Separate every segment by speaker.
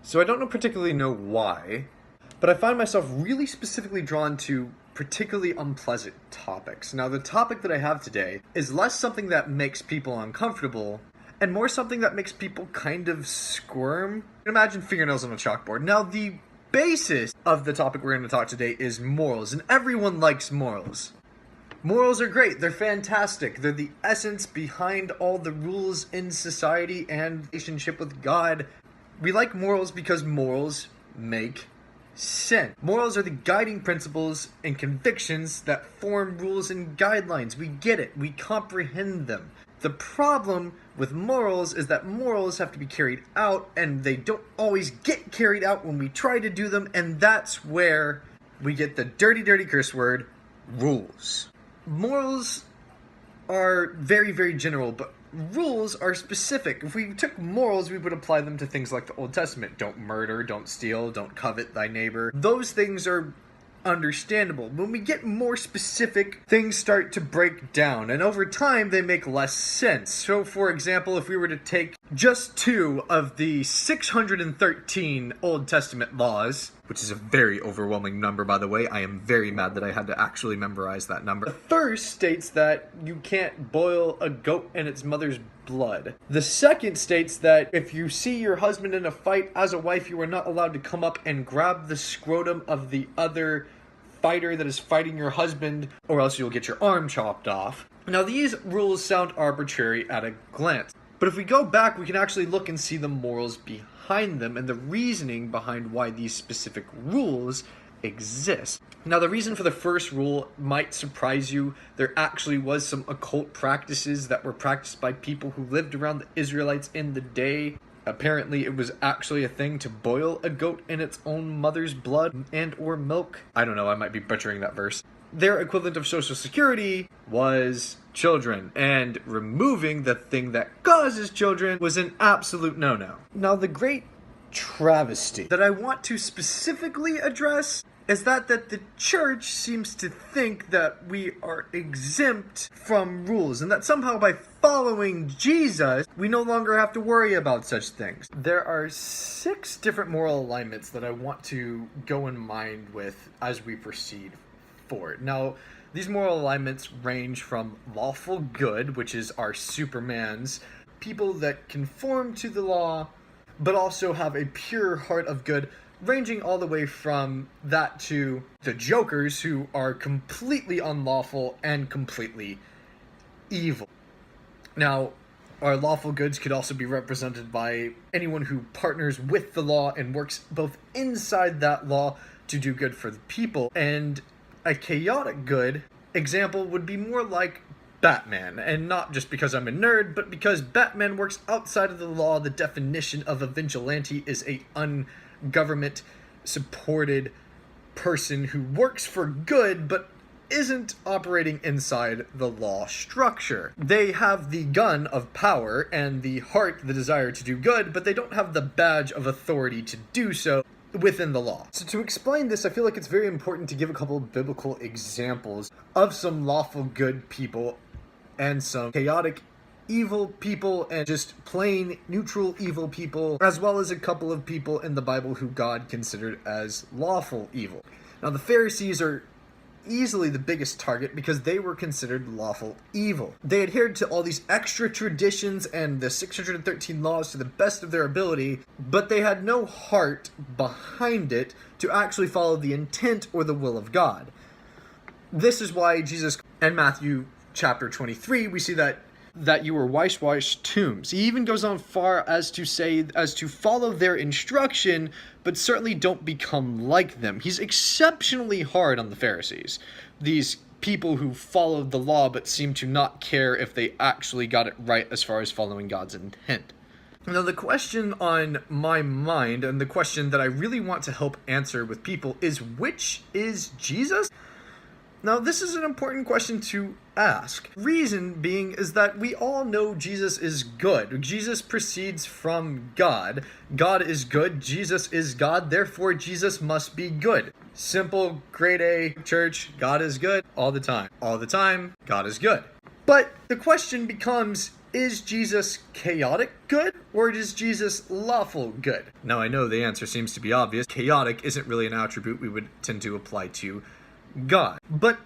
Speaker 1: So I don't particularly know why, but I find myself really specifically drawn to particularly unpleasant topics. Now, the topic that I have today is less something that makes people uncomfortable and more something that makes people kind of squirm. Imagine fingernails on a chalkboard. Now, the basis of the topic we're going to talk today is morals, and everyone likes morals. Morals are great. They're fantastic. They're the essence behind all the rules in society and relationship with God. We like morals because morals make sense. Morals are the guiding principles and convictions that form rules and guidelines. We get it. We comprehend them. The problem with morals is that morals have to be carried out, and they don't always get carried out when we try to do them, and that's where we get the dirty, dirty curse word, rules. Morals are very, very general, but rules are specific. If we took morals, we would apply them to things like the Old Testament. Don't murder, don't steal, don't covet thy neighbor. Those things are understandable. When we get more specific, things start to break down, and over time they make less sense. So, for example, if we were to take just 2 of the 613 Old Testament laws, which is a very overwhelming number, by the way. I am very mad that I had to actually memorize that number. The first states that you can't boil a goat in its mother's blood. The second states that if you see your husband in a fight as a wife, you are not allowed to come up and grab the scrotum of the other fighter that is fighting your husband, or else you'll get your arm chopped off. Now, these rules sound arbitrary at a glance, but if we go back, we can actually look and see the morals behind them and the reasoning behind why these specific rules exist. Now, the reason for the first rule might surprise you. There actually was some occult practices that were practiced by people who lived around the Israelites in the day. Apparently, it was actually a thing to boil a goat in its own mother's blood and or milk. I don't know, I might be butchering that verse. Their equivalent of Social Security was children, and removing the thing that causes children was an absolute no-no. Now, the great travesty that I want to specifically address is that the church seems to think that we are exempt from rules, and that somehow by following Jesus, we no longer have to worry about such things. There are 6 different moral alignments that I want to go in mind with as we proceed forward. Now, these moral alignments range from lawful good, which is our Supermans, people that conform to the law, but also have a pure heart of good, ranging all the way from that to the jokers who are completely unlawful and completely evil. Now, our lawful goods could also be represented by anyone who partners with the law and works both inside that law to do good for the people. And a chaotic good example would be more like Batman, and not just because I'm a nerd, but because Batman works outside of the law. The definition of a vigilante is a ungovernment supported person who works for good but isn't operating inside the law structure. They have the gun of power and the heart, the desire to do good, but they don't have the badge of authority to do so within the law. So to explain this, I feel like it's very important to give a couple of biblical examples of some lawful good people and some chaotic evil people and just plain neutral evil people, as well as a couple of people in the Bible who God considered as lawful evil. Now, the Pharisees are easily the biggest target because they were considered lawful evil. They adhered to all these extra traditions and the 613 laws to the best of their ability, but they had no heart behind it to actually follow the intent or the will of God. This is why Jesus, in Matthew chapter 23, we see that you were whitewashed tombs. He even goes on far as to say, as to follow their instruction, but certainly don't become like them. He's exceptionally hard on the Pharisees, these people who followed the law but seem to not care if they actually got it right as far as following God's intent. Now, the question on my mind, and the question that I really want to help answer with people, is which is Jesus? Now, this is an important question to ask. Reason being is that we all know Jesus is good. Jesus proceeds from God. God is good. Jesus is God. Therefore, Jesus must be good. Simple, grade A, church, God is good all the time. All the time, God is good. But the question becomes, is Jesus chaotic good, or is Jesus lawful good? Now, I know the answer seems to be obvious. Chaotic isn't really an attribute we would tend to apply to God. But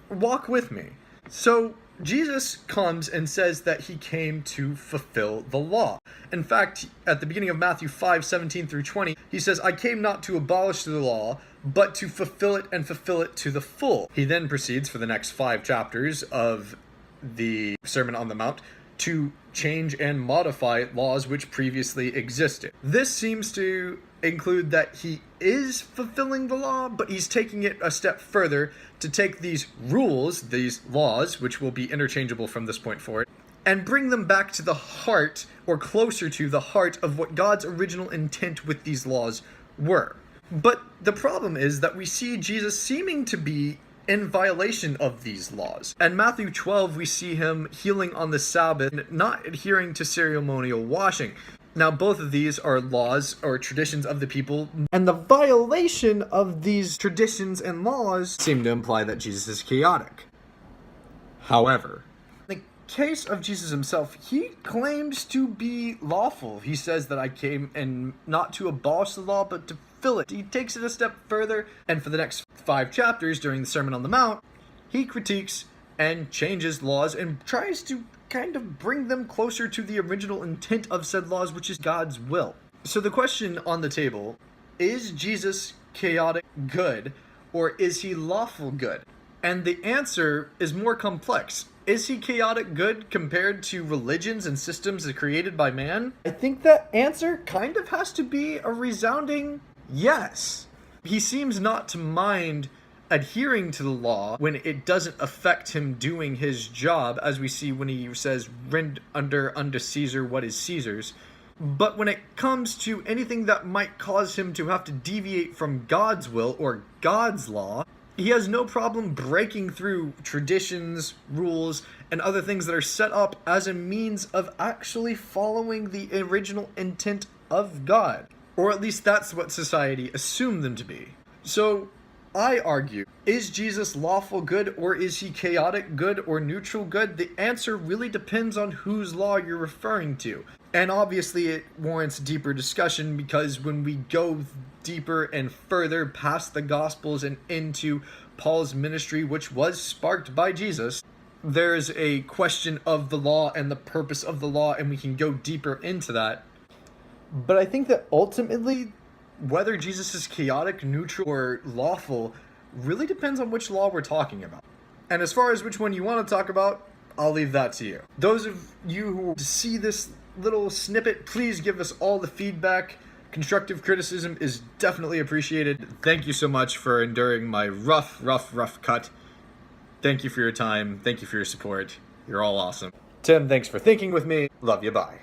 Speaker 1: walk with me. So, Jesus comes and says that he came to fulfill the law. In fact, at the beginning of Matthew 5:17 through 20, he says, I came not to abolish the law, but to fulfill it and fulfill it to the full. He then proceeds for the next 5 chapters of the Sermon on the Mount to change and modify laws which previously existed. This seems to include that he is fulfilling the law, but he's taking it a step further to take these rules, these laws, which will be interchangeable from this point forward, and bring them back to the heart, or closer to the heart, of what God's original intent with these laws were. But the problem is that we see Jesus seeming to be in violation of these laws. In Matthew 12, we see him healing on the Sabbath and not adhering to ceremonial washing. Now, both of these are laws or traditions of the people, and the violation of these traditions and laws seem to imply that Jesus is chaotic. However, in the case of Jesus himself, he claims to be lawful. He says that I came and not to abolish the law, but to fulfill it. He takes it a step further, and for the next 5 chapters during the Sermon on the Mount, he critiques and changes laws and tries to kind of bring them closer to the original intent of said laws, which is God's will. So the question on the table, is Jesus chaotic good, or is he lawful good? And the answer is more complex. Is he chaotic good compared to religions and systems created by man? I think that answer kind of has to be a resounding yes. He seems not to mind adhering to the law when it doesn't affect him doing his job, as we see when he says, rend unto Caesar what is Caesar's. But when it comes to anything that might cause him to have to deviate from God's will or God's law, he has no problem breaking through traditions, rules, and other things that are set up as a means of actually following the original intent of God. Or at least that's what society assumed them to be. So, I argue, is Jesus lawful good, or is he chaotic good or neutral good? The answer really depends on whose law you're referring to. And obviously it warrants deeper discussion, because when we go deeper and further past the Gospels and into Paul's ministry, which was sparked by Jesus, there's a question of the law and the purpose of the law, and we can go deeper into that. But I think that ultimately, whether Jesus is chaotic, neutral, or lawful really depends on which law we're talking about. And as far as which one you want to talk about, I'll leave that to you. Those of you who see this little snippet, please give us all the feedback. Constructive criticism is definitely appreciated. Thank you so much for enduring my rough cut. Thank you for your time. Thank you for your support. You're all awesome. Tim, thanks for thinking with me. Love you. Bye.